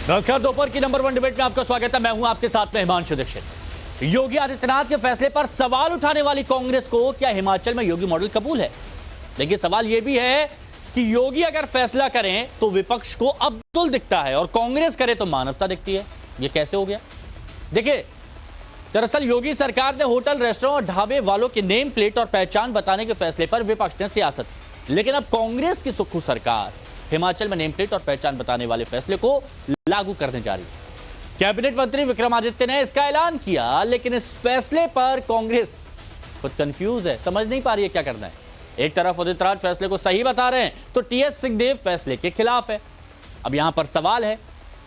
नमस्कार, दोपहर की नंबर 1 डिबेट में आपका स्वागत है। मैं हूं आपके साथ में हिमांशु दीक्षित। योगी आदित्यनाथ के फैसले पर सवाल उठाने वाली कांग्रेस को क्या हिमाचल में योगी मॉडल कबूल है? देखिए, सवाल यह भी है कि योगी अगर फैसला करें तो विपक्ष को अब्दुल दिखता है और कांग्रेस करे तो मानवता दिखती है। यह कैसे हो गया? देखिए, दरअसल योगी सरकार ने होटल, रेस्टोरेंट और ढाबे वालों के नेम प्लेट और पहचान बताने के फैसले पर विपक्ष ने सियासत, लेकिन अब कांग्रेस की सुक्खू सरकार हिमाचल में नेम प्लेट और पहचान बताने वाले फैसले को लागू करने जा रही है। कैबिनेट मंत्री विक्रमादित्य ने इसका ऐलान किया, लेकिन इस फैसले पर कांग्रेस खुद कंफ्यूज है, समझ नहीं पा रही है क्या करना है। एक तरफ उदित राज फैसले को सही बता रहे हैं तो टीएस सिंहदेव फैसले के खिलाफ है। अब यहां पर सवाल है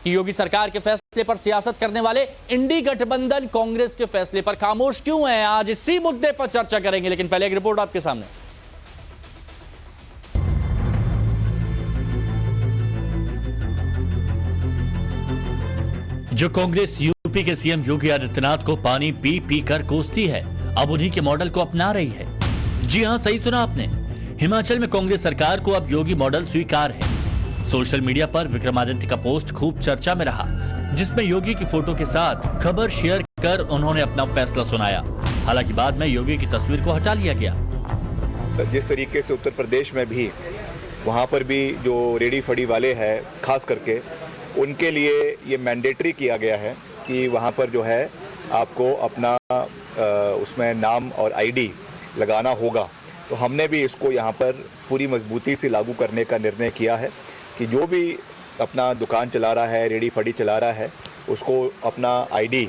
कि योगी सरकार के फैसले पर सियासत करने वाले इंडी गठबंधन कांग्रेस के फैसले पर खामोश क्यों है? आज इसी मुद्दे पर चर्चा करेंगे, लेकिन पहले एक रिपोर्ट आपके सामने। जो कांग्रेस यूपी के सीएम योगी आदित्यनाथ को पानी पी पी कर कोसती है, अब उन्हीं के मॉडल को अपना रही है। जी हां, सही सुना आपने। हिमाचल में कांग्रेस सरकार को अब योगी मॉडल स्वीकार है। सोशल मीडिया पर विक्रमादित्य का पोस्ट खूब चर्चा में रहा, जिसमें योगी की फोटो के साथ खबर शेयर कर उन्होंने अपना फैसला सुनाया। हालांकि बाद में योगी की तस्वीर को हटा लिया गया। जिस तरीके से उत्तर प्रदेश में भी, वहाँ पर भी जो रेडी फड़ी वाले हैं, खास करके उनके लिए ये मैंडेटरी किया गया है कि वहाँ पर जो है आपको अपना उसमें नाम और आईडी लगाना होगा। तो हमने भी इसको यहाँ पर पूरी मजबूती से लागू करने का निर्णय किया है कि जो भी अपना दुकान चला रहा है, रेडी फड़ी चला रहा है, उसको अपना आईडी,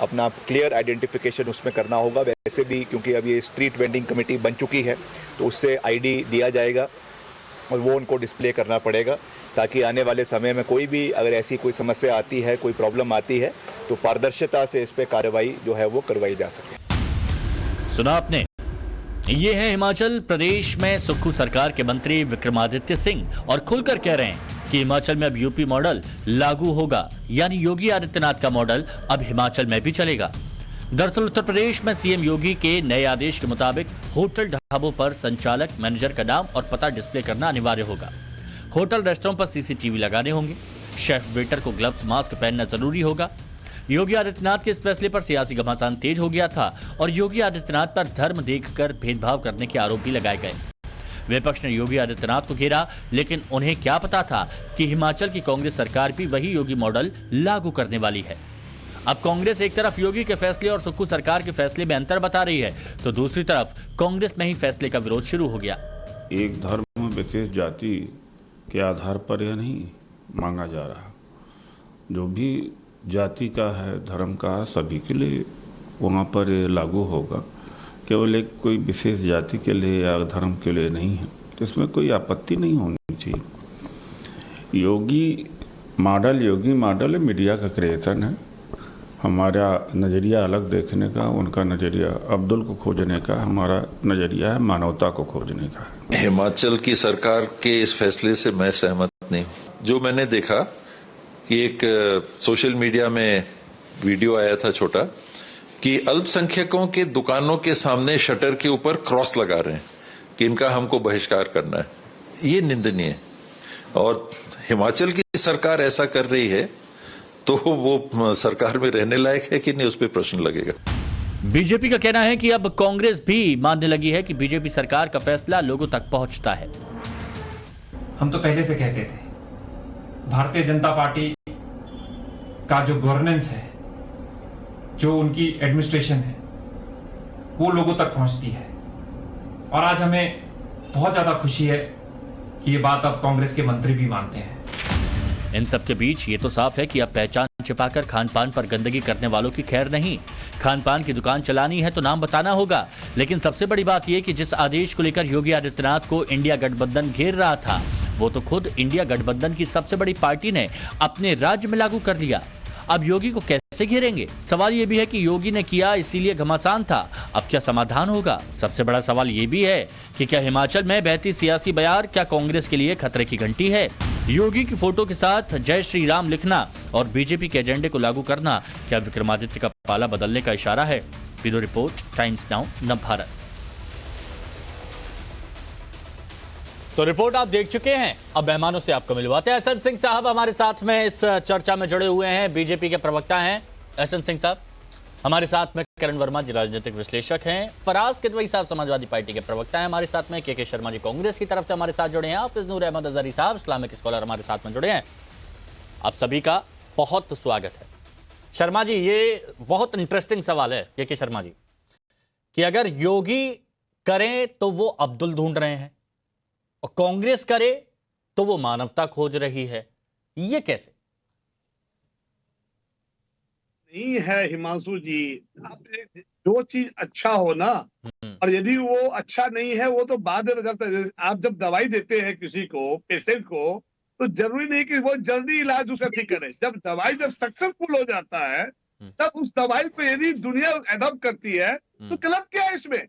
अपना क्लियर आइडेंटिफिकेशन उसमें करना होगा। वैसे भी क्योंकि अब ये स्ट्रीट वेंडिंग कमेटी बन चुकी है, तो उससे आईडी दिया जाएगा और वो उनको डिस्प्ले करना पड़ेगा, ताकि आने वाले समय में कोई भी अगर ऐसी कोई समस्या आती है, कोई प्रॉब्लम आती है, तो पारदर्शिता से इस पे कार्रवाई जो है वो करवाई जा सके। सुना आपने? ये है हिमाचल प्रदेश में सुक्खू सरकार के मंत्री विक्रमादित्य सिंह, और खुलकर कह रहे हैं कि हिमाचल में अब यूपी मॉडल लागू होगा, यानी योगी आदित्यनाथ का मॉडल अब हिमाचल में भी चलेगा। दरअसल उत्तर प्रदेश में सीएम योगी के नए आदेश के मुताबिक होटल, ढाबों पर संचालक, मैनेजर का नाम और पता डिस्प्ले करना अनिवार्य होगा। होटल, रेस्टोरेंट पर सीसीटीवी लगाने होंगे। शेफ, वेटर को ग्लव्स, मास्क पहनना जरूरी होगा। योगी आदित्यनाथ के इस फैसले पर सियासी घमासान तेज हो गया था और योगी आदित्यनाथ पर धर्म देखकर भेदभाव करने के आरोप भी लगाए गए। विपक्ष ने योगी आदित्यनाथ को घेरा, लेकिन उन्हें क्या पता था कि हिमाचल की कांग्रेस सरकार भी वही योगी मॉडल लागू करने वाली है। अब कांग्रेस एक तरफ योगी के फैसले और सुक्खू सरकार के फैसले में अंतर बता रही है, तो दूसरी तरफ कांग्रेस में ही फैसले का विरोध शुरू हो गया। एक धर्म, विशेष जाति के आधार पर यह नहीं मांगा जा रहा। जो भी जाति का है, धर्म का है, सभी के लिए वहाँ पर लागू होगा। केवल एक कोई विशेष जाति के लिए या धर्म के लिए नहीं है, तो इसमें कोई आपत्ति नहीं होनी चाहिए। योगी मॉडल मीडिया का क्रिएशन है। हमारा नज़रिया अलग देखने का, उनका नज़रिया अब्दुल को खोजने का, हमारा नज़रिया है मानवता को खोजने का। हिमाचल की सरकार के इस फैसले से मैं सहमत नहीं। जो मैंने देखा कि एक सोशल मीडिया में वीडियो आया था छोटा, कि अल्पसंख्यकों के दुकानों के सामने शटर के ऊपर क्रॉस लगा रहे हैं कि इनका हमको बहिष्कार करना है। ये निंदनीय है, और हिमाचल की सरकार ऐसा कर रही है तो वो सरकार में रहने लायक है कि नहीं, उस पर प्रश्न लगेगा। बीजेपी का कहना है कि अब कांग्रेस भी मानने लगी है कि बीजेपी सरकार का फैसला लोगों तक पहुंचता है। हम तो पहले से कहते थे, भारतीय जनता पार्टी का जो गवर्नेंस है, जो उनकी एडमिनिस्ट्रेशन है, वो लोगों तक पहुंचती है। और आज हमें बहुत ज्यादा खुशी है कि ये बात अब कांग्रेस के मंत्री भी मानते हैं। इन सब के बीच ये तो साफ है कि अब पहचान छिपाकर खान पान पर गंदगी करने वालों की खैर नहीं। खान पान की दुकान चलानी है तो नाम बताना होगा। लेकिन सबसे बड़ी बात यह कि जिस आदेश को लेकर योगी आदित्यनाथ को इंडिया गठबंधन घेर रहा था, वो तो खुद इंडिया गठबंधन की सबसे बड़ी पार्टी ने अपने राज्य में लागू कर दिया। अब योगी को कैसे घेरेंगे? सवाल यह भी है कि योगी ने किया इसीलिए घमासान था, अब क्या समाधान होगा? सबसे बड़ा सवाल यह भी है कि क्या हिमाचल में बहती सियासी बयार क्या कांग्रेस के लिए खतरे की घंटी है? योगी की फोटो के साथ जय श्री राम लिखना और बीजेपी के एजेंडे को लागू करना क्या विक्रमादित्य का पाला बदलने का इशारा है? Bureau report, times now, Navbharat. तो रिपोर्ट आप देख चुके हैं, अब मेहमानों से आपको मिलवाते हैं। एसएन सिंह साहब हमारे साथ में इस चर्चा में जुड़े हुए हैं, बीजेपी के प्रवक्ता हैं एसएन सिंह साहब। हमारे साथ में करण वर्मा जी राजनीतिक विश्लेषक हैं, फराज किदवई साहब समाजवादी पार्टी के प्रवक्ता हैं हमारे साथ में, के शर्मा जी कांग्रेस की तरफ से हमारे साथ जुड़े हैं, हाफिज नूर अहमद अजहरी साहब इस्लामिक स्कॉलर हमारे साथ में जुड़े हैं। आप सभी का बहुत स्वागत है। शर्मा जी, ये बहुत इंटरेस्टिंग सवाल है के शर्मा जी, कि अगर योगी करें तो वो अब्दुल ढूंढ रहे हैं और कांग्रेस करे तो वो मानवता खोज रही है, ये कैसे? नहीं है हिमांशु जी, आप जो चीज अच्छा हो ना, और यदि वो अच्छा नहीं है वो तो बाद में बताता है। आप जब दवाई देते हैं किसी को, पेशेंट को, तो जरूरी नहीं कि वो जल्दी इलाज उसका ठीक करे। जब दवाई जब सक्सेसफुल हो जाता है तब उस दवाई को यदि दुनिया एडॉप्ट करती है तो गलत क्या है इसमें?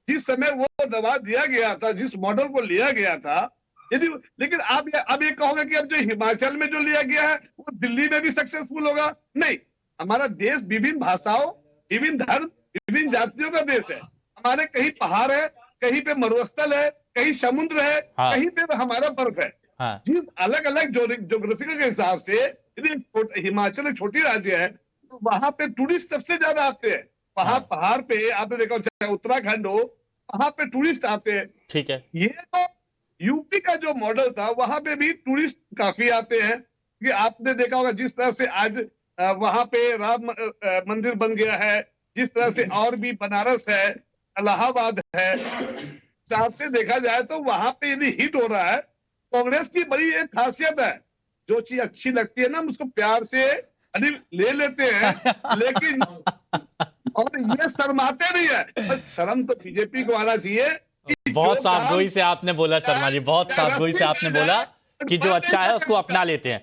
जिस समय वो दवा दिया गया था, जिस मॉडल को लिया गया था, यदि लेकिन आप अब ये कहोगे कि अब जो हिमाचल में जो लिया गया है वो दिल्ली में भी सक्सेसफुल होगा? नहीं, हमारा देश विभिन्न भाषाओं, विभिन्न धर्म, विभिन्न जातियों का देश है। हमारे कहीं पहाड़ है, कहीं पे मरुस्थल है, कहीं समुद्र है, हाँ। कहीं पे हमारा बर्फ है। हाँ। जिस अलग अलग ज्योग्राफिकल के हिसाब से यदि हिमाचल एक छोटी राज्य है तो वहां पे टूरिस्ट सबसे ज्यादा आते हैं। वहां हाँ। पहाड़ पे आपने देखा, चाहे उत्तराखंड हो, वहां पे टूरिस्ट आते हैं। ठीक है। ये तो यूपी का जो मॉडल था वहां पे भी टूरिस्ट काफी आते हैं, कि आपने देखा होगा जिस तरह से आज वहां पे राम मंदिर बन गया है, जिस तरह से और भी बनारस है, इलाहाबाद है, हिसाब से देखा जाए तो वहां पे यदि हिट हो रहा है। कांग्रेस की बड़ी एक खासियत है, जो चीज अच्छी लगती है ना हम उसको प्यार से ले लेते हैं, लेकिन और ये शर्माते नहीं है। शर्म तो बीजेपी को आना चाहिए। बहुत साफगोई से आपने बोला शर्मा जी, बहुत साफगोई से आपने बोला कि जो अच्छा है उसको अपना लेते हैं।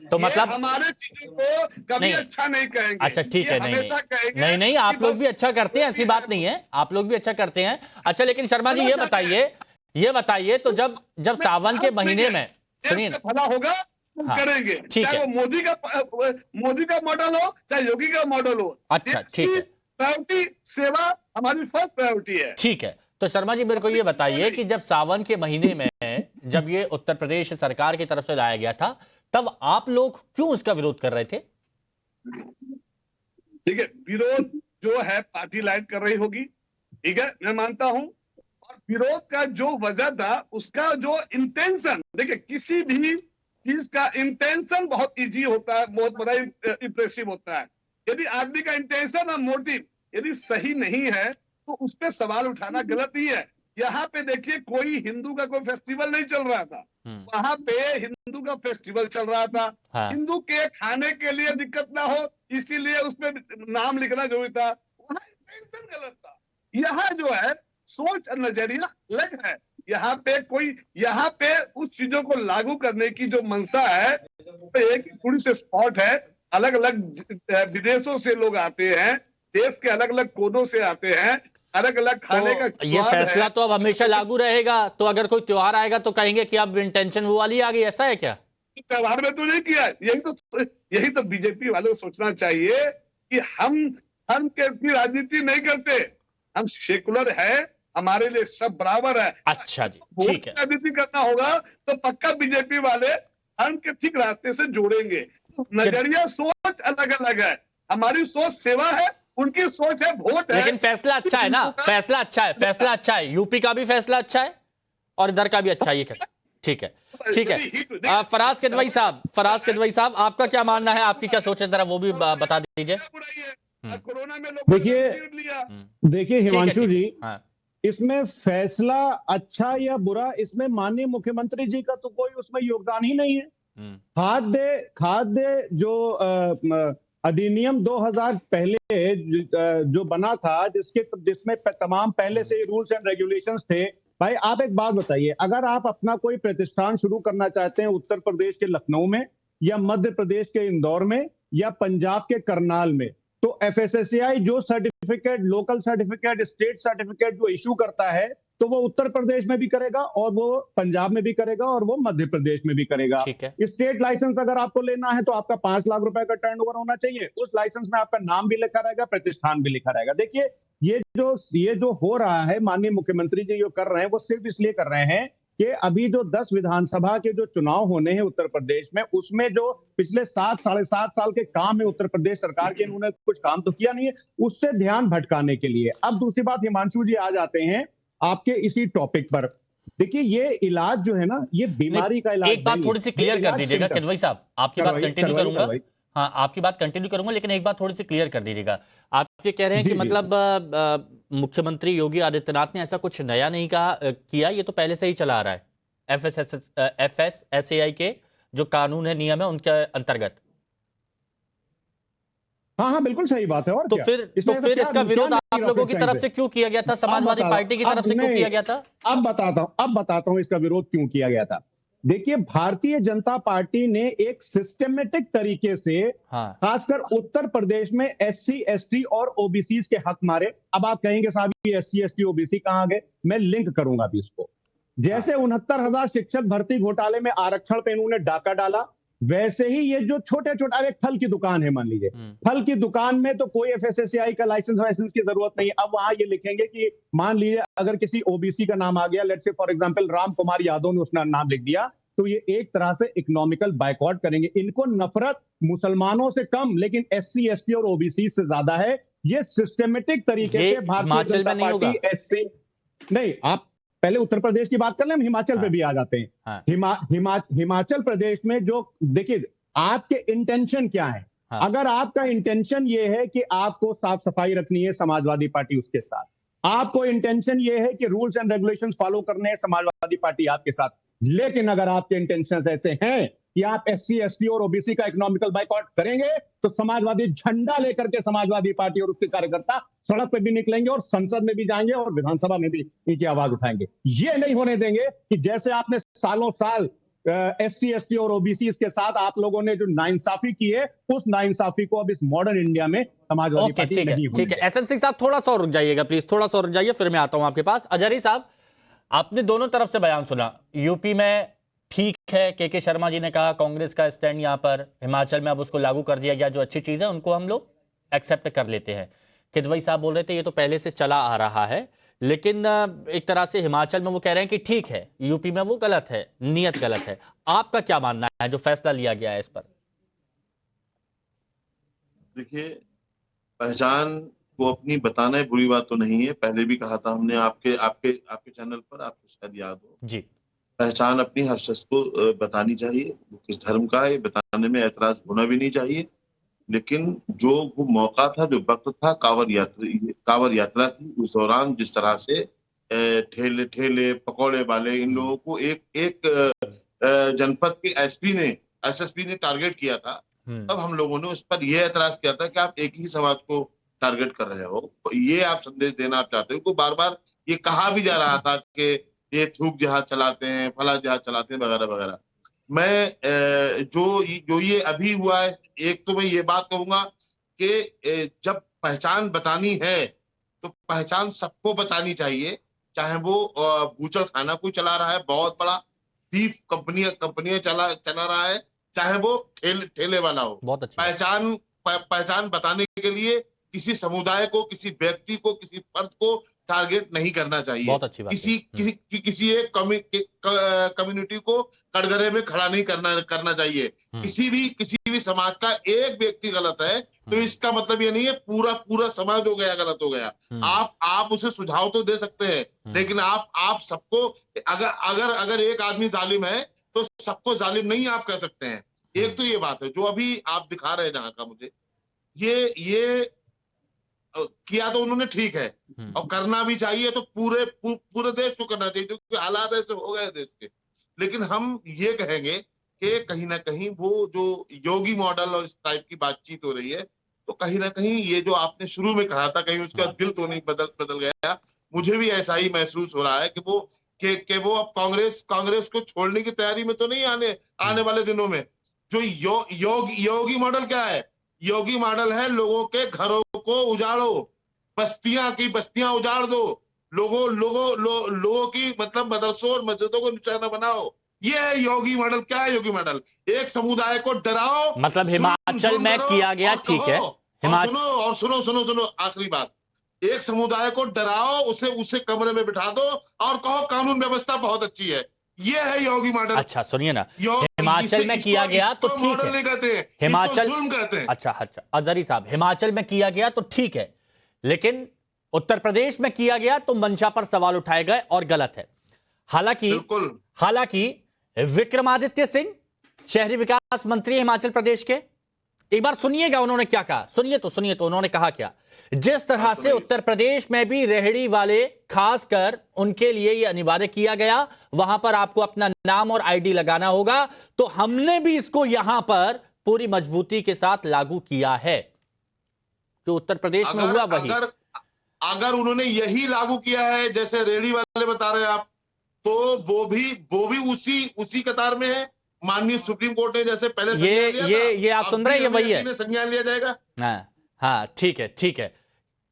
तो मतलब हमारे चीजों को कभी नहीं, अच्छा नहीं कहेंगे। अच्छा ठीक है, नहीं नहीं, आप कि लोग बस भी अच्छा करते हैं, ऐसी बात नहीं है, आप लोग भी अच्छा करते हैं। अच्छा, लेकिन शर्मा जी ये बताइए तो जब सावन के महीने में, सुनिए ना, भला होगा तो हाँ, करेंगे, ठीक चाहे है। वो मोदी का मॉडल हो, चाहे योगी का मॉडल हो। अच्छा, ठीक है। प्रायोरिटी सेवा हमारी फर्स्ट प्रायोरिटी है। ठीक है, तो शर्मा जी मेरे को ये बताइए कि जब सावन के महीने में जब ये उत्तर प्रदेश सरकार की तरफ से लाया गया था, तब आप लोग क्यों उसका विरोध कर रहे थे? ठीक है, विरोध जो है पार्टी लाइन कर रही होगी, ठीक है, मैं मानता हूं। और विरोध का जो वजह था, उसका जो इंटेंशन, देखिए किसी भी चीज का इंटेंशन बहुत इजी होता है, बहुत बड़ा इंप्रेसिव होता है। यदि आदमी का इंटेंशन और मोटिव यदि सही नहीं है तो उस पर सवाल उठाना गलत नहीं है। यहाँ पे देखिए, कोई हिंदू का कोई फेस्टिवल नहीं चल रहा था, वहां पे हिंदू का फेस्टिवल चल रहा था। हाँ। हिंदू के खाने के लिए दिक्कत ना हो इसीलिए उसमें नाम लिखना जरूरी था, वहां इंटेंशन गलत था। यहाँ जो है सोच और नजरिया अलग है। यहाँ पे उस चीजों को लागू करने की जो मंशा है, एक थोड़ी सी स्पॉट है, अलग अलग विदेशों से लोग आते हैं, देश के अलग अलग कोनों से आते हैं, अलग अलग खाने का तो ये फैसला तो अब हमेशा लागू रहेगा, तो अगर कोई त्योहार आएगा तो कहेंगे कि अब इंटेंशन वो वाली आ गई, ऐसा है क्या? त्योहार में तो नहीं किया। यही तो बीजेपी वालों को सोचना चाहिए कि हम धर्म की राजनीति नहीं करते, हम सेकुलर है, हमारे लिए सब बराबर है। अच्छा जी, ठीक है। राजनीति करना होगा तो पक्का बीजेपी वाले धर्म के ठीक रास्ते से जोड़ेंगे। नजरिया सोच अलग अलग है, हमारी सोच सेवा है, उनकी सोच है वोट है। लेकिन फैसला अच्छा है ना, फैसला अच्छा है, यूपी का भी फैसला अच्छा है और इधर का भी अच्छा है, ये ठीक है। फराज किदवई साहब, आपका क्या मानना है, आपकी क्या सोच है, जरा वो भी बता दीजिए। कोरोना में लोग देखिए हिमांशु जी, हाँ। इसमें फैसला अच्छा या बुरा, इसमें माननीय मुख्यमंत्री जी का तो कोई उसमें योगदान ही नहीं है। खाद्य जो अधिनियम 2000 पहले जो बना था, जिसमें तमाम पहले से रूल्स एंड रेगुलेशंस थे। भाई आप एक बात बताइए, अगर आप अपना कोई प्रतिष्ठान शुरू करना चाहते हैं उत्तर प्रदेश के लखनऊ में, या मध्य प्रदेश के इंदौर में, या पंजाब के करनाल में, तो एफएसएसएआई जो certificate, local certificate, state certificate जो इशू करता है, तो वो उत्तर प्रदेश में भी करेगा और वो पंजाब में भी करेगा और वो मध्य प्रदेश में भी करेगा। स्टेट लाइसेंस अगर आपको लेना है तो आपका 5 लाख रुपए का टर्नओवर होना चाहिए, उस लाइसेंस में आपका नाम भी लिखा रहेगा, प्रतिष्ठान भी लिखा रहेगा। देखिए ये जो हो रहा है, माननीय मुख्यमंत्री जी जो कर रहे हैं वो सिर्फ इसलिए कर रहे हैं कि अभी जो 10 विधानसभा के जो चुनाव होने हैं उत्तर प्रदेश में, उसमें जो पिछले 7 साढ़े 7 साल के काम है उत्तर प्रदेश सरकार के, इन्होंने कुछ काम तो किया नहीं है, उससे ध्यान भटकाने के लिए। अब दूसरी बात, हिमांशु जी आ जाते हैं आपके इसी टॉपिक पर। देखिए, ये इलाज जो है ना, ये बीमारी का इलाज एक बात थोड़ी सी क्लियर कर दीजिएगा किदवई साहब, आपकी बात कंटिन्यू करूंगा। हाँ, आपकी बात कंटिन्यू करूंगा, लेकिन एक बात थोड़ी सी क्लियर कर दीजिएगा। आप ये कह रहे हैं कि मतलब मुख्यमंत्री योगी आदित्यनाथ ने ऐसा कुछ नया नहीं किया, ये तो पहले से ही चला आ रहा है FSSAI के जो कानून है, नियम है, उनके अंतर्गत। हाँ, बिल्कुल सही बात है। और तो फिर इसका विरोध आप लोगों की तरफ से क्यों किया गया था, समाजवादी पार्टी की तरफ से क्यों किया गया था? अब बताता हूं इसका विरोध क्यों किया गया था। देखिए, भारतीय जनता पार्टी ने एक सिस्टमेटिक तरीके से, खासकर उत्तर प्रदेश में SC ST और OBC के हक मारे। अब आप कहेंगे साहब ये SC ST OBC कहां गए, मैं लिंक करूंगा अभी इसको। जैसे 69,000 शिक्षक भर्ती घोटाले में आरक्षण पे इन्होंने डाका डाला, वैसे ही ये जो छोटे छोटा एक फल की दुकान है, मान लीजिए फल की दुकान में तो कोई FSSAI का लाइसेंस की जरूरत नहीं। अब वहां ये लिखेंगे कि मान लीजिए अगर किसी OBC का नाम आ गया, let's say for example Ram Kumar Yadav ने उसका नाम लिख दिया, तो ये एक तरह से इकोनॉमिकल बायकॉट करेंगे। इनको नफरत मुसलमानों से कम, लेकिन SC ST और OBC से ज्यादा है। ये सिस्टमेटिक तरीके से भारतीय जनता पार्टी SC नहीं, आप पहले उत्तर प्रदेश की बात कर लें, हम हिमाचल पे भी आ जाते हैं। हिमाचल प्रदेश में जो, देखिए आपके इंटेंशन क्या है। अगर आपका इंटेंशन ये है कि आपको साफ सफाई रखनी है, समाजवादी पार्टी उसके साथ। आपको इंटेंशन ये है कि रूल्स एंड रेगुलेशंस फॉलो करने हैं, समाजवादी पार्टी आपके साथ। लेकिन अगर आपके इंटेंशंस ऐसे हैं कि आप SC ST और OBC का इकोनॉमिकल बाइकआउट करेंगे, तो समाजवादी झंडा लेकर के समाजवादी पार्टी और उसके कार्यकर्ता सड़क पे भी निकलेंगे और संसद में भी जाएंगे और विधानसभा में भी इनकी आवाज उठाएंगे। ये नहीं होने देंगे कि जैसे आपने सालों साल SC ST और OBC के साथ आप लोगों ने जो नाइंसाफी की है, उस नाइंसाफी को अब इस मॉडर्न इंडिया में समाजवादी पार्टी नहीं। ठीक है, SN सिंह साहब थोड़ा सा रुक जाइएगा प्लीज, थोड़ा सा रुक जाइए, फिर मैं आता हूं आपके पास। अजहरी साहब, आपने दोनों तरफ से बयान सुना। यूपी में ठीक है, के शर्मा जी ने कहा कांग्रेस का स्टैंड यहां पर, हिमाचल में अब उसको लागू कर दिया गया, जो अच्छी चीज है उनको हम लोग एक्सेप्ट कर लेते हैं। किदवई साहब बोल रहे थे ये तो पहले से चला आ रहा है, लेकिन एक तरह से हिमाचल में वो कह रहे हैं कि ठीक है, यूपी में वो गलत है, नियत गलत है। आपका क्या मानना है जो फैसला लिया गया है इस पर? देखिए, पहचान को अपनी बताना बुरी बात तो नहीं है। पहले भी कहा था हमने आपके चैनल पर, आपको शायद याद हो जी। पहचान अपनी हर शख्स को बतानी चाहिए, वो किस धर्म का है बताने में ऐतराज होना भी नहीं चाहिए। लेकिन जो वो मौका था, जो वक्त था, कांवड़ यात्रा थी, उस दौरान जिस तरह से ठेले पकौड़े वाले इन लोगों को एक जनपद के SSP ने टारगेट किया था, तब हम लोगों ने उस पर यह ऐतराज किया था कि आप एक ही समाज को टारगेट कर रहे हो। ये आप संदेश देना आप चाहते हो। को बार बार ये कहा भी जा रहा था कि ये थूक जहाज चलाते हैं, फला जहाज चलाते हैं, वगैरह वगैरह। मैं जो ये अभी हुआ है, एक तो मैं ये बात कहूंगा कि जब पहचान बतानी है तो पहचान सबको बतानी चाहिए, चाहे वो बूचड़ खाना कोई चला रहा है, बहुत बड़ा बीफ कंपनियां चला रहा है, चाहे वो ठेले वाला हो। बहुत अच्छी पहचान बताने के लिए किसी समुदाय को, किसी व्यक्ति को, किसी फर्द को टारगेट नहीं करना चाहिए। बहुत अच्छी बात है। किसी एक कम्युनिटी को कटघरे में खड़ा नहीं करना चाहिए। किसी भी समाज का एक व्यक्ति गलत है तो इसका मतलब ये नहीं है पूरा समाज हो गया, गलत हो गया। आप उसे सुझाव तो दे सकते हैं, लेकिन आप सबको, अगर एक आदमी जालिम है तो सबको जालिम नहीं आप कह सकते हैं। एक तो ये बात है जो अभी आप दिखा रहे हैं जहां का, मुझे ये किया तो उन्होंने ठीक है, और करना भी चाहिए, तो पूरे देश को करना चाहिए, क्योंकि हालात ऐसे हो गए देश के। लेकिन हम ये कहेंगे कि कहीं ना कहीं वो जो योगी मॉडल और इस टाइप की बातचीत हो रही है, तो कहीं ना कहीं ये जो आपने शुरू में कहा था, कहीं उसका दिल तो नहीं बदल गया। मुझे भी ऐसा ही महसूस हो रहा है कि वो अब कांग्रेस को छोड़ने की तैयारी में तो नहीं आने वाले दिनों में। जो योगी मॉडल क्या है? योगी मॉडल है लोगों के घरों को उजाड़ो, बस्तियां उजाड़ दो, लोगों की मतलब मदरसों और मस्जिदों को निशाना बनाओ। ये है योगी मॉडल। क्या है योगी मॉडल? एक समुदाय को डराओ, मतलब हिमाचल में किया गया, ठीक है। सुनो आखिरी बात, एक समुदाय को डराओ, उसे कमरे में बिठा दो और कहो कानून व्यवस्था बहुत अच्छी है। ये है योगी मॉडल। अच्छा सुनिए ना, हिमाचल में किया गया तो ठीक मॉडल नहीं है, कहते हैं, हिमाचल जुल्म कहते हैं। अच्छा अजहरी साहब, हिमाचल में किया गया तो ठीक है, लेकिन उत्तर प्रदेश में किया गया तो मंशा पर सवाल उठाए गए और गलत है। हालांकि विक्रमादित्य सिंह शहरी विकास मंत्री हिमाचल प्रदेश के, एक बार सुनिएगा उन्होंने क्या कहा, सुनिए तो उन्होंने कहा क्या। जिस तरह से उत्तर प्रदेश में भी रेहड़ी वाले खासकर उनके लिए यह अनिवार्य किया गया, वहां पर आपको अपना नाम और आईडी लगाना होगा, तो हमने भी इसको यहां पर पूरी मजबूती के साथ लागू किया है। जो उत्तर प्रदेश में हुआ वही। अगर उन्होंने यही लागू किया है जैसे रेहड़ी वाले बता रहे हैं आप, तो वो भी उसी कतार में है। माननीय सुप्रीम कोर्ट ने जैसे पहले ये आप सुन रहे हैं, ये वही है, संज्ञान लिया जाएगा। हाँ ठीक है।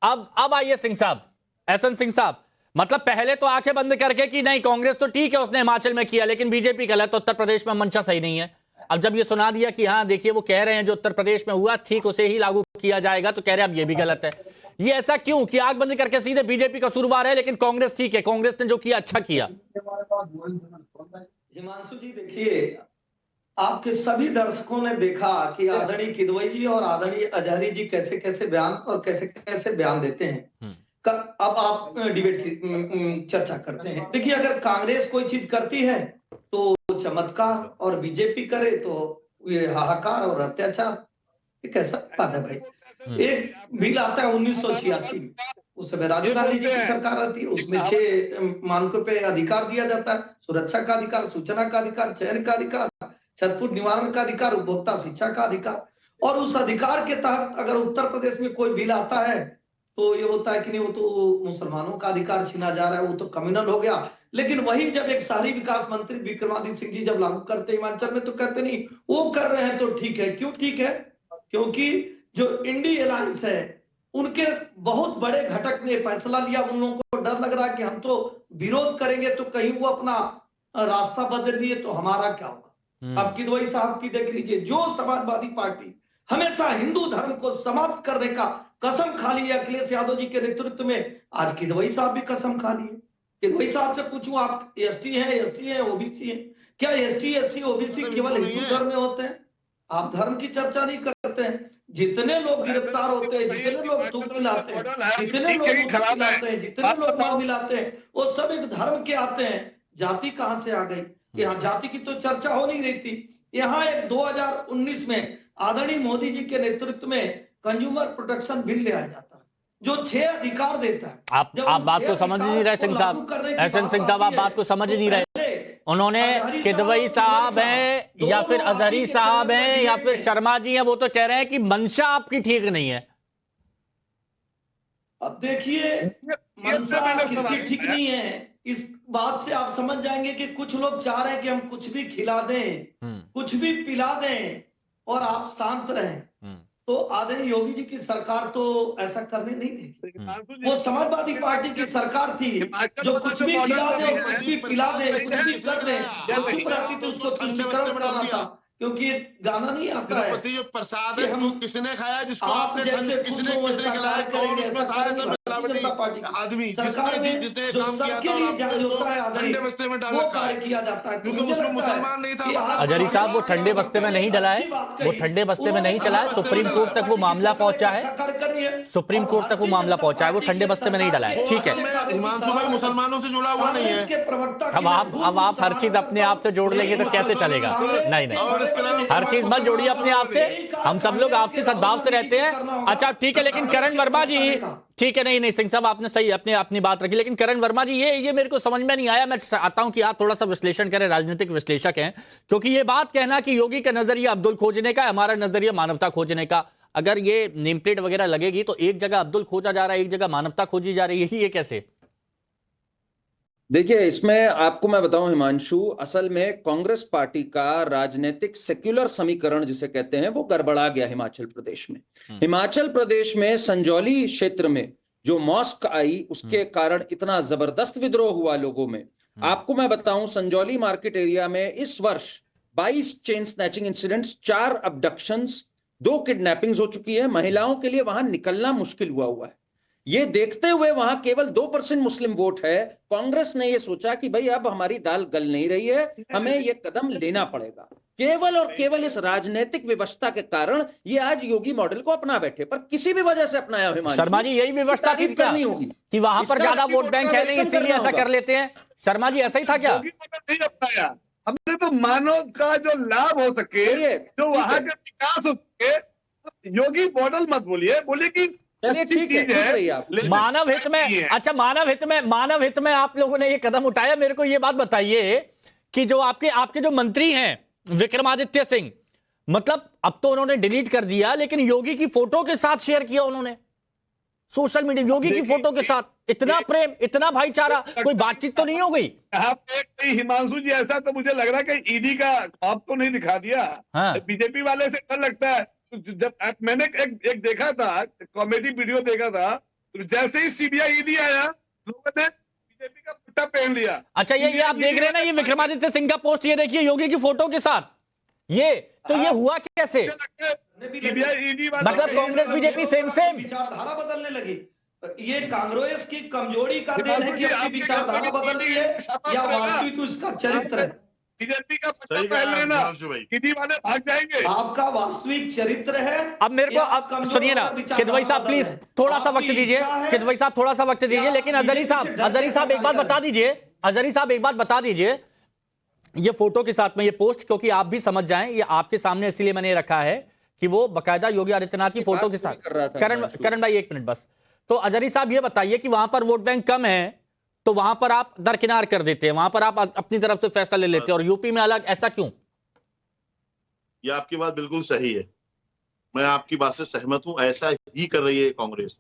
अब आइए सिंह साहब, एसएन सिंह साहब, मतलब पहले तो आंखें बंद करके कि नहीं कांग्रेस तो ठीक है उसने हिमाचल में किया, लेकिन बीजेपी गलत, उत्तर प्रदेश में मंशा सही नहीं है। अब जब ये सुना दिया कि हाँ देखिए वो कह रहे हैं जो उत्तर प्रदेश में हुआ ठीक उसे ही लागू किया जाएगा, तो कह रहे हैं अब ये भी गलत है। ये ऐसा क्यों कि आंख बंद करके सीधे बीजेपी का कसूरवार है, लेकिन कांग्रेस ठीक है, कांग्रेस ने जो किया अच्छा किया। हिमांशु जी देखिए, आपके सभी दर्शकों ने देखा कि आदरणीय किदवई जी और आदरणीय अजहरी जी कैसे कैसे बयान और कैसे कैसे बयान देते हैं। अब आप डिबेट की चर्चा करते हैं। देखिए, अगर कांग्रेस कोई चीज करती है तो चमत्कार और बीजेपी करे तो ये हाहाकार और अत्याचार, ये कैसा बात है भाई। एक बिल आता है 1986 में, उस समय राजीव गांधी जी की सरकार रहती है, उसमें 6 मानकों पे अधिकार दिया जाता है। सुरक्षा का अधिकार, सूचना का अधिकार, चयन का अधिकार, छतपुट निवारण का अधिकार, उपभोक्ता शिक्षा का अधिकार। और उस अधिकार के तहत अगर उत्तर प्रदेश में कोई बिल आता है तो ये होता है कि नहीं वो तो मुसलमानों का अधिकार छीना जा रहा है, वो तो कम्युनल हो गया। लेकिन वही जब एक शहरी विकास मंत्री विक्रमादित्य सिंह जी जब लागू करते हिमाचल में, तो कहते नहीं वो कर रहे हैं तो ठीक है। क्यों ठीक है? क्योंकि जो इंडी अलायंस है उनके बहुत बड़े घटक ने फैसला लिया। उन लोगों को डर लग रहा है कि हम तो विरोध करेंगे तो कहीं वो अपना रास्ता बदल दिए तो हमारा क्या होगा। अब किदवई साहब की देख लीजिए, जो समाजवादी पार्टी हमेशा हिंदू धर्म को समाप्त करने का कसम खा ली है अखिलेश यादव जी के नेतृत्व में, आज किदवई साहब भी कसम खा लिए। किदवई साहब से पूछूं, आप एसटी हैं, एससी हैं, ओबीसी हैं? क्या एसटी, एससी, ओबीसी केवल हिंदू धर्म में होते हैं? आप धर्म की चर्चा नहीं करते हैं। जितने लोग गिरफ्तार होते हैं, जितने लोग थूक मिलाते हैं, जितने लोग मिलाते हैं, जितने लोग मार मिलाते हैं, वो सब एक धर्म के आते हैं। जाति कहां से आ गई? यहाँ जाति की तो चर्चा हो नहीं रही थी। यहाँ एक 2019 में आदरणीय मोदी जी के नेतृत्व में कंज्यूमर प्रोटेक्शन बिल ले आया जाता है जो 6 अधिकार देता है। आप बात को समझ नहीं रहे सिंह साहब, एसएन सिंह साहब, आप बात को समझ नहीं रहे। उन्होंने किदवई साहब हैं या फिर अजहरी साहब हैं या फिर शर्मा जी हैं, वो तो कह रहे हैं कि मंशा आपकी ठीक नहीं है। अब देखिए, मंशा किसकी ठीक नहीं है, इस बात से आप समझ जाएंगे कि कुछ लोग चाह रहे हैं कि हम कुछ भी खिला दें, कुछ भी पिला दें और आप शांत रहें। तो आदरणीय योगी जी की सरकार तो ऐसा करने नहीं देगी। वो समाजवादी पार्टी की सरकार थी जो कुछ भी खिला दे, कुछ भी पिला दे, कुछ भी कर दे, चुप रहती तो उसको तुष्टिकरण करना था। क्योंकि ये गाना नहीं आता है जो प्रसाद है वो किसने खाया, जिसको आपने जैसे किसने खिलाया, कौन उसमें सारे सब मिलावटी आदमी जिसने काम किया था ठंडे बस्ते में डाला, वो कार्य किया जाता है क्योंकि उसमें मुसलमान नहीं था। अजहरी साहब, वो ठंडे बस्ते में नहीं डला है, वो ठंडे बस्ते में नहीं चला है। सुप्रीम कोर्ट तक वो मामला पहुंचा है, सुप्रीम कोर्ट तक वो मामला पहुंचा है, वो ठंडे बस्ते में नहीं डला है। ठीक है, हिमांशु भाई मुसलमानों से जुड़ा हुआ नहीं है। अब आप हर चीज अपने आप से जोड़ लेंगे तो कैसे चलेगा? नहीं, हर चीज मत जोड़िए अपने आप से, हम सब लोग आपसी सद्भाव से रहते हैं। अच्छा ठीक है, लेकिन करण वर्मा जी, ठीक है, नहीं सिंह साहब आपने सही अपनी बात रखी, लेकिन करण वर्मा जी ये मेरे को समझ में नहीं आया। मैं चाहता हूं कि आप थोड़ा सा विश्लेषण करें, राजनीतिक विश्लेषक हैं, क्योंकि ये बात कहना कि योगी का नजरिया अब्दुल खोजने का, हमारा नजरिया मानवता खोजने का, अगर ये नेम प्लेट वगैरह लगेगी तो एक जगह अब्दुल खोजा जा रहा है, एक जगह मानवता खोजी जा रही है, ये कैसे? देखिए, इसमें आपको मैं बताऊं हिमांशु, असल में कांग्रेस पार्टी का राजनीतिक सेक्युलर समीकरण जिसे कहते हैं वो गड़बड़ा गया हिमाचल प्रदेश में। हिमाचल प्रदेश में संजौली क्षेत्र में जो मॉस्क आई उसके कारण इतना जबरदस्त विद्रोह हुआ लोगों में। आपको मैं बताऊं, संजौली मार्केट एरिया में इस वर्ष 22 chain snatching incidents, 4 abductions, 2 kidnappings हो चुकी है। महिलाओं के लिए वहां निकलना मुश्किल हुआ है। ये देखते हुए वहां केवल 2% मुस्लिम वोट है, कांग्रेस ने ये सोचा कि भाई अब हमारी दाल गल नहीं रही है, हमें ये कदम लेना पड़ेगा। केवल और केवल इस राजनीतिक व्यवस्था के कारण ये आज योगी मॉडल को अपना बैठे, पर किसी भी वजह से अपनाया हिमांशु। शर्मा जी यही व्यवस्था थी क्या कि वहां पर ज्यादा वोट बैंक है नहीं इसीलिए ऐसा कर लेते हैं? शर्मा जी ऐसा ही था क्या? योगी मॉडल नहीं अपनाया हमने, तो मानव का जो लाभ हो सके, जो वहां का विकास हो सके, योगी मॉडल मत बोलिए, बोलिए कि ठीक है मानव हित में। अच्छा, मानव हित में आप लोगों ने ये कदम उठाया। मेरे को ये बात बताइए कि जो आपके जो मंत्री हैं विक्रमादित्य सिंह, मतलब अब तो उन्होंने डिलीट कर दिया, लेकिन योगी की फोटो के साथ शेयर किया उन्होंने सोशल मीडिया, योगी की फोटो के साथ। इतना प्रेम, इतना भाईचारा, कोई बातचीत तो नहीं हो गई? यहाँ पे हिमांशु जी ऐसा तो मुझे लग रहा है कि ईडी का ख्वाब तो नहीं दिखा दिया। हाँ। बीजेपी वाले से डर लगता है। जब मैंने एक देखा था, कॉमेडी वीडियो देखा था, तो जैसे ही सीबीआई ईडी आया, लोगों ने बीजेपी का पट्टा पहन लिया। अच्छा, ये आप देख रहे हैं ना, ये विक्रमादित्य सिंह का पोस्ट, ये देखिए योगी की फोटो के साथ। ये हुआ कैसे? सीबीआई ईडी वाले मतलब कांग्रेस बीजेपी सेम विचारधारा बदलने लगी। ये कांग्रेस की कमजोरी का देन है कि अपनी विचारधारा बदल रही है या वास्तविक उसका चरित्र है? बीजेपी का पट्टा पहन लेना, ईडी वाले भाग जाएंगे। आपका वास्तविक चरित्र है। अब मेरे को अब सुनिए ना किदवई साहब, प्लीज थोड़ा सा वक्त दीजिए। किदवई साहब थोड़ा सा वक्त दीजिए, लेकिन अजहरी साहब एक बात बता दीजिए। अजहरी साहब एक बात बता दीजिए, ये फोटो के साथ में ये पोस्ट, क्योंकि आप भी समझ जाएं, ये आपके सामने इसलिए मैंने रखा है कि वो बकायदा योगी आदित्यनाथ की फोटो के साथ। करण भाई एक मिनट बस। तो अजहरी साहब ये बताइए कि वहां पर वोट बैंक कम है तो वहां पर आप दरकिनार कर देते हैं, वहां पर आप अपनी तरफ से फैसला ले लेते हैं, और यूपी में अलग, ऐसा क्यों? ये आपकी बात बिल्कुल सही है, मैं आपकी बात से सहमत हूं। ऐसा ही कर रही है कांग्रेस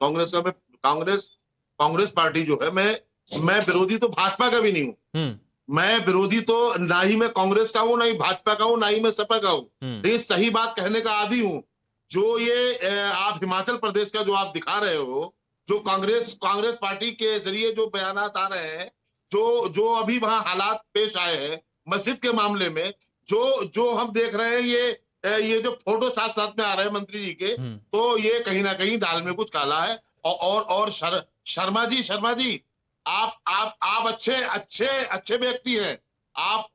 पार्टी जो है। मैं विरोधी तो भाजपा का भी नहीं हूं। मैं विरोधी तो ना ही मैं कांग्रेस का हूं, ना ही भाजपा का हूं, ना ही मैं सपा का हूं। लेकिन सही बात कहने का आदी हूं। जो ये आप हिमाचल प्रदेश का जो आप दिखा रहे हो, जो कांग्रेस पार्टी के जरिए जो बयानात आ रहे हैं, जो अभी वहां हालात पेश आए हैं मस्जिद के मामले में, जो हम देख रहे हैं, ये जो फोटो साथ साथ में आ रहे हैं मंत्री जी के, तो ये कहीं ना कहीं दाल में कुछ काला है। और शर्मा जी आप अच्छे व्यक्ति हैं, आप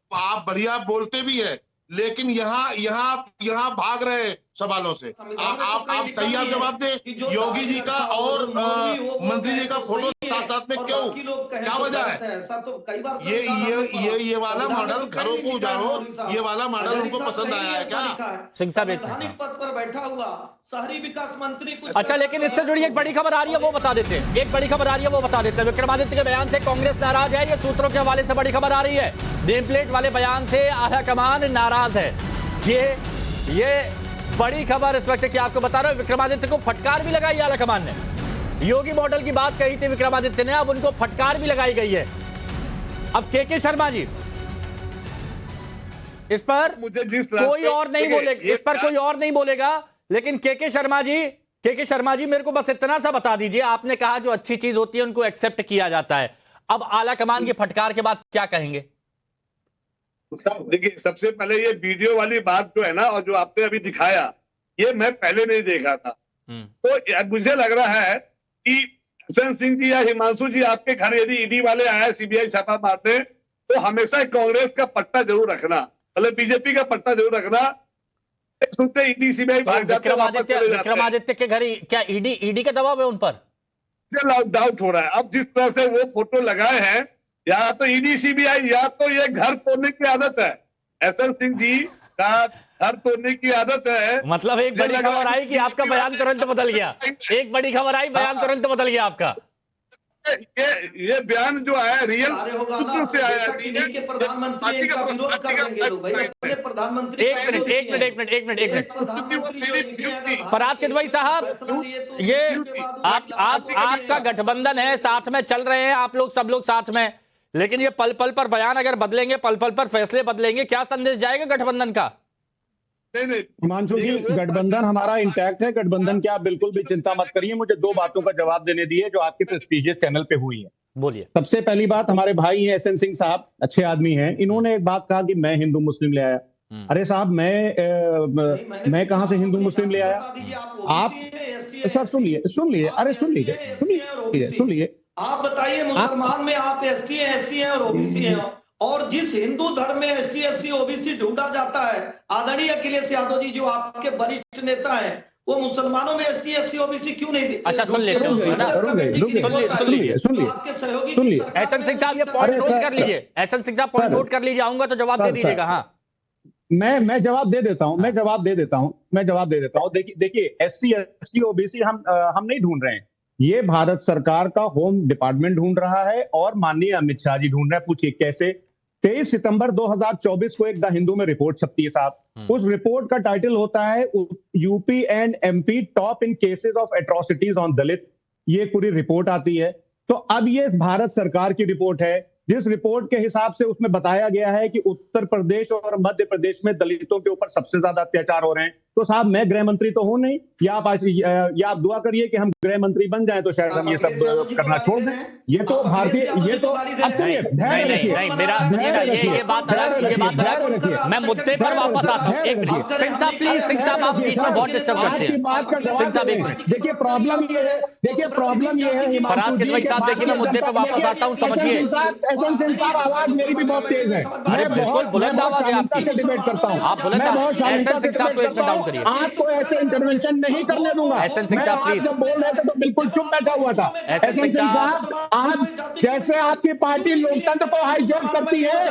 बढ़िया बोलते भी हैं, लेकिन यहाँ भाग रहे हैं सवालों से। आप सही आप जवाब दें। योगी जी का और मंत्री जी का फोटो साथ साथ में क्यों, क्या वजह है? ये वाला मॉडल घरों को उजाड़ो, ये वाला मॉडल उनको पसंद आया है क्या? सिंह साहब पद पर बैठा हुआ शहरी विकास मंत्री कुछ। अच्छा, लेकिन इससे जुड़ी एक बड़ी खबर आ रही है, वो बता देते हैं। विक्रमादित्य के बयान से कांग्रेस नाराज है, ये सूत्रों के हवाले से बड़ी खबर आ रही है। नेम प्लेट वाले बयान से आला कमान नाराज है। ये बड़ी खबर इस वक्त की आपको बता रहा हूं। विक्रमादित्य को फटकार भी लगाई आला कमान ने। योगी मॉडल की बात कही थी विक्रमादित्य ने, अब उनको फटकार भी लगाई गई है। अब के शर्मा जी इस पर कोई और नहीं बोलेगा, लेकिन के शर्मा जी मेरे को बस इतना सा बता दीजिए, आपने कहा जो अच्छी चीज होती है उनको एक्सेप्ट किया जाता है, अब आला कमान की फटकार के बाद क्या कहेंगे? देखिए, सबसे पहले ये वीडियो वाली बात जो है ना, और जो आपने अभी दिखाया, ये मैं पहले नहीं देखा था। तो मुझे लग रहा है कि हसन सिंह जी या हिमांशु जी आपके घर यदि ईडी वाले आए सीबीआई छापा मारने, तो हमेशा कांग्रेस का पट्टा जरूर रखना, मतलब बीजेपी का पट्टा जरूर रखना। सुनते ईडी सीबीआई भाग जाते हैं, विक्रमादित्य के घर क्या ईडी का दबाव है उन पर? डाउट हो रहा है। अब जिस तरह से वो फोटो लगाए हैं, या तो ईडी सीबीआई या तो ये घर तोड़ने की आदत है। हसन सिंह जी का घर तोड़ने की आदत है। मतलब एक बड़ी खबर आई कि आपका बयान तुरंत बदल गया। एक बड़ी खबर आई, बयान तुरंत बदल गया आपका। ये बयान जो है रियल से आया है। प्रधानमंत्री का विरोध कर देंगे लोग भाई, अपने प्रधानमंत्री। एक मिनट फरहाद किदवई साहब, ये आपका गठबंधन है, साथ में चल रहे हैं आप लोग, सब लोग साथ में, लेकिन ये पल पल पर बयान अगर बदलेंगे, पल पल पर फैसले बदलेंगे, क्या संदेश जाएगा गठबंधन का? नहीं हिमांशु जी, गठबंधन हमारा इंटैक्ट है। गठबंधन की आप बिल्कुल भी चिंता मत करिए। मुझे दो बातों का जवाब देने दिए जो आपके प्रेस्टीजियस चैनल पे हुई है। बोलिए। सबसे पहली बात, हमारे भाई हैं हसन सिंह साहब, अच्छे आदमी हैं। इन्होंने एक बात कहा कि मैं हिंदू मुस्लिम ले आया। अरे साहब, मैं कहां से हिंदू मुस्लिम ले आया? आप सर सुन लिए अरे सुन लीजिए आप बताइए, मुसलमान में आप एसटी हैं, एससी हैं और ओबीसी हैं, और जिस हिंदू धर्म में एसटी एससी ओबीसी ढूंढा जाता है, आदरणीय अखिलेश यादव जी जो आपके वरिष्ठ नेता हैं, वो मुसलमानों में एसटी एससी ओबीसी क्यों नहीं? अच्छा सुन लेते हैं, सुन लीजिए एहसन सिंह साहब ये पॉइंट नोट कर लीजिए, एहसन सिंह साहब पॉइंट नोट कर लीजिए, आऊंगा तो जवाब दे दीजिएगा। हाँ मैं जवाब दे देता हूं। देखिए एससी एसटी ओबीसी हम नहीं ढूंढ रहे हैं, ये भारत सरकार का होम डिपार्टमेंट ढूंढ रहा है और माननीय अमित शाह जी ढूंढ रहे हैं। पूछिए कैसे? 23 सितंबर 2024 को एक द हिंदू में रिपोर्ट छपती है साहब। उस रिपोर्ट का टाइटल होता है UP and MP top in cases of atrocities on Dalit. ये पूरी रिपोर्ट आती है। तो अब ये भारत सरकार की रिपोर्ट है, जिस रिपोर्ट के हिसाब से उसमें बताया गया है कि उत्तर प्रदेश और मध्य प्रदेश में दलितों के ऊपर सबसे ज्यादा अत्याचार हो रहे हैं। तो साहब मैं गृह मंत्री तो हूं नहीं, या आप दुआ करिए कि हम गृह मंत्री बन जाएं तो शायद हम ये सब करना छोड़ दें। ये तो भारतीय, ये तो नहीं मेरा ये बात अलग, मैं मुद्दे पर वापस आता हूँ। एक मिनट सिंह साहब प्लीज, सिंह साहब आप बीच में बहुत डिस्टर्ब करते हैं। सिंह साहब एक मिनट, देखिए प्रॉब्लम ये है फराज किदवई साहब देखिए मैं मुद्दे पर वापस आता हूँ, समझिए। एहसन सिंह साहब आवाज मेरी भी बहुत तेज है, अरे बिल्कुल बुलंद आवाज है आपकी, से डिबेट करता हूँ, आप बुलंद एहसन सिंह साहब को एक मिनट डाउन करिए। आपको ऐसे इंटरवेंशन नहीं करने दूंगा। एहसन सिंह साहब प्लीज, जब बोल रहे थे तो बिल्कुल चुप बैठा हुआ था। एहसन सिंह साहब आप जैसे आपकी पार्टी लोकतंत्र को हाईजैक करती है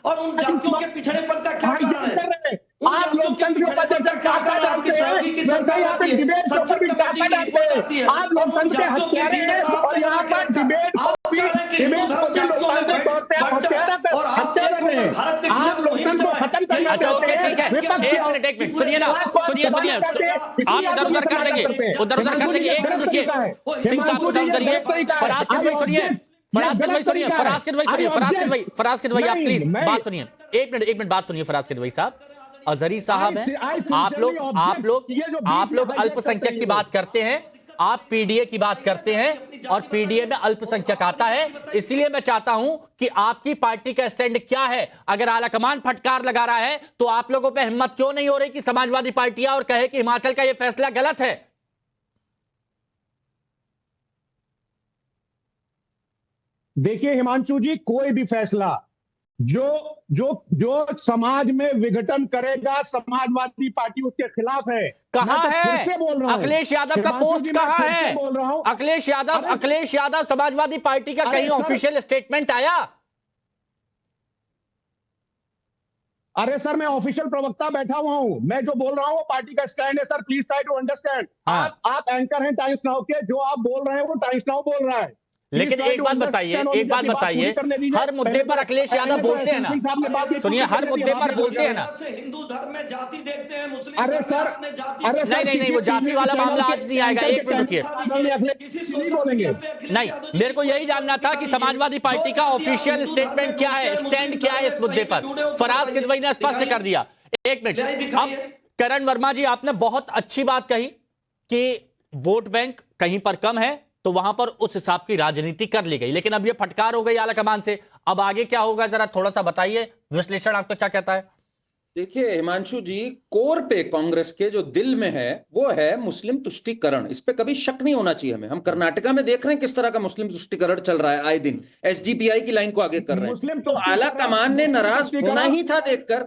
और उन जातियों के पिछड़ेपन का क्या कारण है? आप लोकतंत्र के ऊपर जब टाका डालते हैं, वैसे ही आप डिबेट के ऊपर भी टाका डालते हैं। आप लोकतंत्र के हत्यारे हैं और यहाँ पर डिबेट को भी लोकतांत्रिक तौर पे हत्या कर रहे हैं। आप लोकतंत्र को खत्म करना चाहते हैं। विपक्ष एक मिनट सुनिए ना, सुनिए आप उधर उधर कर देंगे, एक मिनट रुकिए। सिंह साहब को डाउन करिए। फराज किदवई सुनिए, फराज किदवई आप प्लीज बात सुनिए, एक मिनट बात सुनिए। फराज किदवई साहब, अजहरी साहब हैं, आप लोग अल्पसंख्यक की बात करते हैं, आप पीडीए की बात करते हैं और पीडीए में अल्पसंख्यक आता है। इसलिए मैं चाहता हूं कि आपकी पार्टी का स्टैंड क्या है। अगर आलाकमान फटकार लगा रहा है तो आप लोगों पे हिम्मत क्यों नहीं हो रही कि समाजवादी पार्टियां और कहे कि हिमाचल का यह फैसला गलत है? देखिए हिमांशु जी, कोई भी फैसला जो समाज में विघटन करेगा, समाजवादी पार्टी उसके खिलाफ है। कहां है अखिलेश यादव का पोस्ट? कहां है अखिलेश यादव समाजवादी पार्टी का? कहीं ऑफिशियल स्टेटमेंट आया? अरे सर मैं ऑफिशियल प्रवक्ता बैठा हुआ हूं, मैं जो बोल रहा हूं वो पार्टी का स्टैंड है sir, please try to understand. आप एंकर हैं टाइम्स नाउ के, जो आप बोल रहे हैं वो टाइम्स नाउ बोल रहा है। लेकिन एक बात बताइए, हर मुद्दे पर अखिलेश यादव बोलते हैं ना, सुनिए हर मुद्दे पर बोलते हैं ना। हिंदू धर्म में जाति देखते हैं, मुस्लिम अरे सर नहीं वो जाति वाला मामला आज नहीं आएगा। एक मिनट रुकिए, नहीं मेरे को यही जानना था कि समाजवादी पार्टी का ऑफिशियल स्टेटमेंट क्या है, स्टैंड क्या है इस मुद्दे पर। फराज किदवई ने स्पष्ट कर दिया। एक मिनट, अब करण वर्मा जी आपने बहुत अच्छी बात कही कि वोट बैंक कहीं पर कम है तो वहां पर उस हिसाब की राजनीति कर ली गई, लेकिन अब ये फटकार हो गई आलाकमान से। अब आगे क्या होगा जरा थोड़ा सा बताइए, विश्लेषण आपका क्या कहता है? देखिए हिमांशु जी, कोर पे कांग्रेस के जो दिल में है वो है मुस्लिम तुष्टीकरण। इस पे कभी शक नहीं होना चाहिए हमें। हम कर्नाटका में देख रहे हैं किस तरह का मुस्लिम तुष्टीकरण चल रहा है, आए दिन एसडीपीआई की लाइन को आगे कर रहे हैं। तो आला कमान ने नाराज होना ही था देखकर।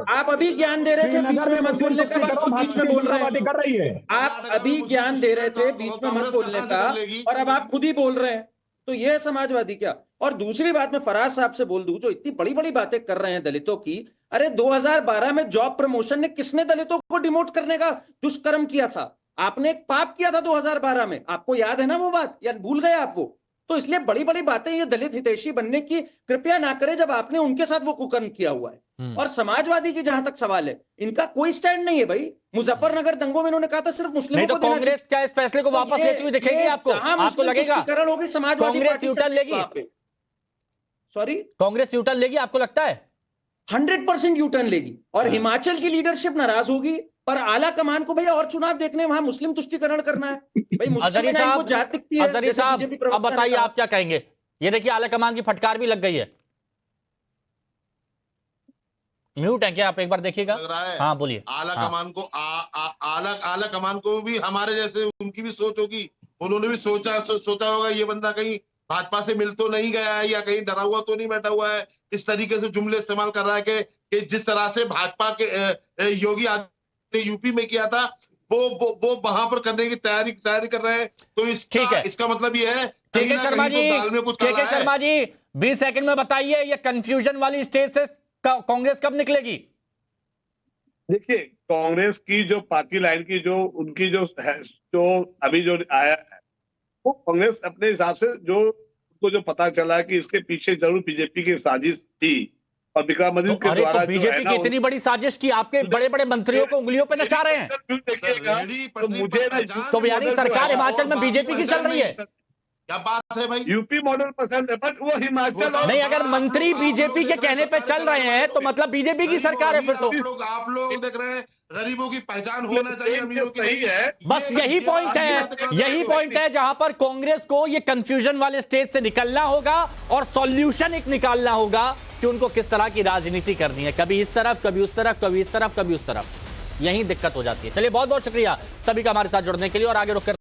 आप अभी ज्ञान दे रहे थे, बीच में मत बोलने का, बीच में बोल रहे हैं। आप अभी ज्ञान दे रहे थे, बीच में मत बोलने का, और अब आप खुद ही बोल रहे हैं। तो ये है समाजवादी क्या? और दूसरी बात मैं फराज साहब से बोल दूं, जो इतनी बड़ी बड़ी बातें कर रहे हैं दलितों की। अरे 2012 में जॉब प्रमोशन ने किसने दलितों को डिमोट करने का दुष्कर्म किया था? आपने एक पाप किया था 2012 में, आपको याद है ना वो बात, या भूल गए आप वो? तो इसलिए बड़ी बड़ी बातें ये दलित हितैषी बनने की कृपया ना करें जब आपने उनके साथ वो कुकर्म किया हुआ है। और समाजवादी की जहां तक सवाल है, इनका कोई स्टैंड नहीं है भाई। मुजफ्फरनगर दंगों में इन्होंने कहा था सिर्फ मुस्लिमों को देना चाहिए। कांग्रेस क्या इस फैसले को वापस लेती हुई दिखेगी आपको? आपको लगेगा होगी समाजवादी कांग्रेस यूटर्न लेगी? सॉरी, कांग्रेस यूटर्न लेगी आपको लगता है? 100% यूटर्न लेगी। और हिमाचल की लीडरशिप नाराज होगी, पर आला कमान को भैया और चुनाव देखने वहां मुस्लिम तुष्टीकरण करना है भाई। अजहरी साहब अब बताइए आप क्या कहेंगे? ये देखिए आला कमान की फटकार भी लग गई है, म्यूट है क्या? आप एक बार देखिएगा। लग रहा है हाँ बोलिए। आला हाँ। कमान को आला कमान को भी हमारे जैसे उनकी भी सोच होगी, उन्होंने भी सोचा होगा ये बंदा कहीं भाजपा से मिल तो नहीं गया है या कहीं डरा हुआ तो नहीं बैठा हुआ है। इस तरीके से जुमले इस्तेमाल कर रहा है कि जिस तरह से भाजपा के योगी आदित्यनाथ ने यूपी में किया था वो वहां पर करने की तैयारी कर रहे हैं। तो इसका मतलब ये है के शर्मा जी, दाल में कुछ के शर्मा जी 20 सेकंड में बताइए, ये कंफ्यूजन वाली स्टेज से कांग्रेस कब निकलेगी? देखिए, कांग्रेस की जो पार्टी लाइन की जो उनकी जो है, जो अभी जो आया है, वो कांग्रेस अपने हिसाब से जो उनको जो पता चला कि इसके पीछे जरूर बीजेपी की साजिश थी और विक्रमादित्य के द्वारा बीजेपी की इतनी बड़ी साजिश की आपके बड़े बड़े मंत्रियों को उंगलियों पे नचा रहे हैं। देखिएगा तो मुझे तो यानी सरकार हिमाचल में बीजेपी की चल रही है। क्या बात है भाई? यूपी मॉडल पसंद है बट वो हिमाचल नहीं, अगर मंत्री बीजेपी के कहने पे चल रहे हैं तो मतलब बीजेपी की सरकार है फिर तो। आप लोग देख रहे हैं, गरीबों की पहचान होना चाहिए, अमीरों की नहीं है। बस यही पॉइंट है जहां पर कांग्रेस को ये कंफ्यूजन वाले स्टेज से निकलना होगा और सॉल्यूशन एक निकालना होगा कि उनको किस तरह की राजनीति करनी है, कभी इस तरफ, कभी उस तरफ, कभी इस तरफ, कभी उस तरफ। यही दिक्कत हो जाती है। चलिए, बहुत बहुत शुक्रिया सभी का हमारे साथ जुड़ने के लिए और आगे रुक कर